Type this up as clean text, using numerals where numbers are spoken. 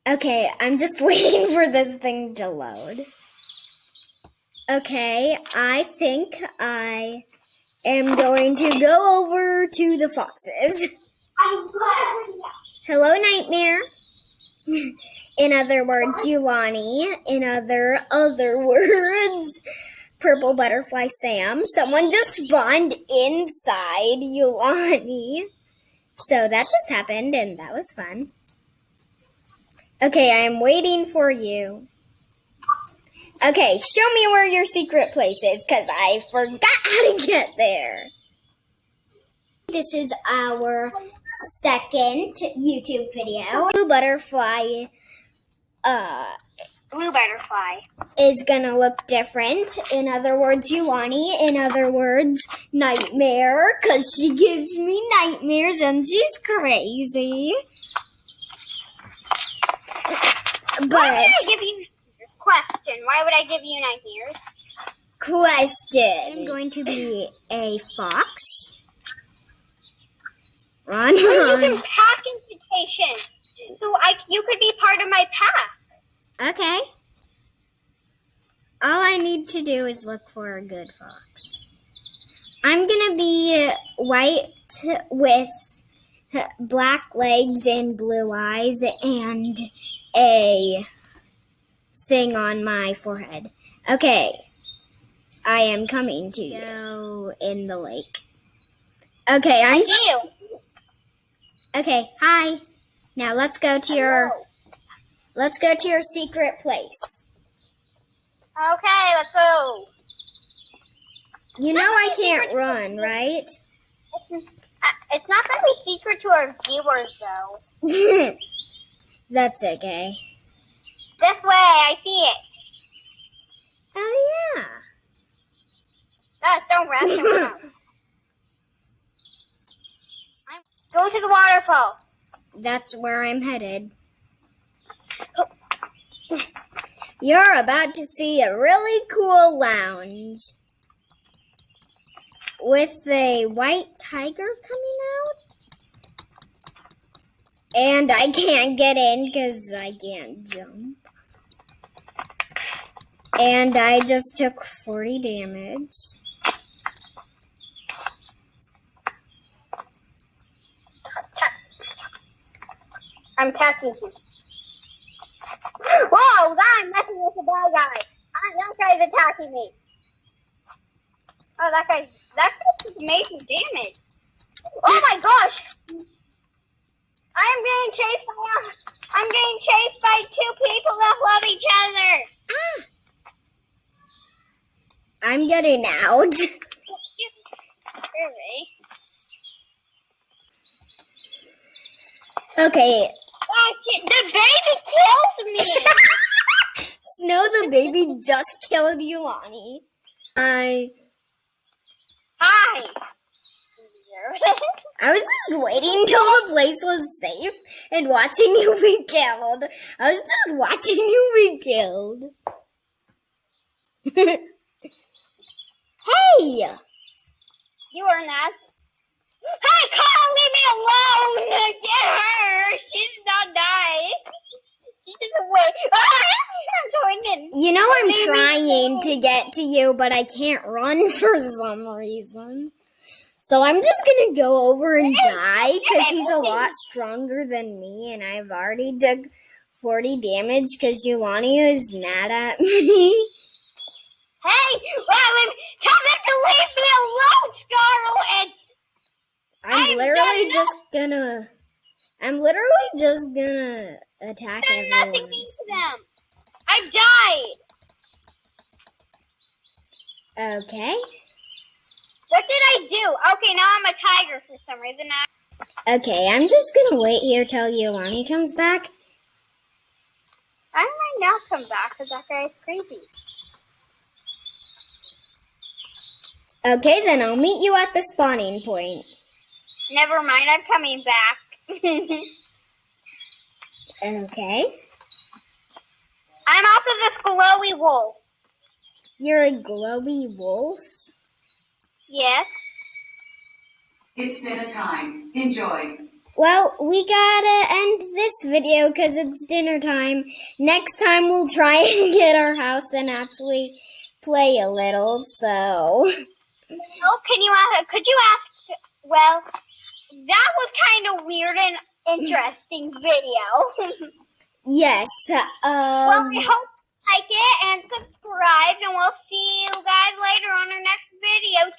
Okay, I'm just waiting for this thing to load. Okay, I think I am going to go over to the foxes. Hello, Nightmare. In other words, Ulani. In other words, Purple Butterfly Sam. Someone just spawned inside Ulani. So that just happened, and that was fun. Okay, I'm waiting for you. Okay, show me where your secret place is, because I forgot how to get there. This is our second YouTube video. Blue butterfly is gonna look different. In other words, Ulani. In other words, Nightmare, because she gives me nightmares and she's crazy. But why would I give you question? Why would I give you nightmares? Question. I'm going to be a fox. Run. You can pack invitation, so you could be part of my pack. Okay. All I need to do is look for a good fox. I'm gonna be white with black legs and blue eyes and a thing on my forehead. Okay. I am coming to you. Go in the lake. Okay, Okay, hi. Now let's go to your secret place. Okay, let's go. You know I can't run, right? It's not going to be secret to our viewers, though. That's okay. This way, I see it. Oh, yeah. Don't run. Go to the waterfall. That's where I'm headed. You're about to see a really cool lounge with a white tiger coming out. And I can't get in because I can't jump. And I just took 40 damage. I'm attacking him. Whoa, I'm messing with the bad guy. That guy's attacking me. Oh, that guy's amazing damage. Oh my gosh! I'm getting chased by two people that love each other. I'm getting out. Okay. The baby killed me! Snow the baby just killed Ulani. Hi! I was just waiting till the place was safe and watching you be killed. I was just watching you be killed. Hey! You are not. Hey, Carl, leave me alone! Get her! She's not nice. She's just away. You know I'm trying to get to you, but I can't run for some reason. So I'm just gonna go over and die, because he's a lot stronger than me, and I've already done 40 damage, because Ulani is mad at me. Hey! Tell them to leave me alone, Scarlett! I'm literally just gonna attack everyone. Nothing means to them. I've died. Okay. What did I do? Okay, now I'm a tiger for some reason. Okay, I'm just gonna wait here till Ulani comes back. I might now come back because that guy's crazy. Okay, then I'll meet you at the spawning point. Never mind, I'm coming back. Okay. I'm also this glowy wolf. You're a glowy wolf? Yes. It's dinner time. Enjoy. Well, we gotta end this video because it's dinner time. Next time we'll try and get our house and actually play a little, so. Oh, could you ask, well, that was kind of weird and interesting video. Yes, Well, we hope you like it and subscribe, and we'll see you guys later on our next video.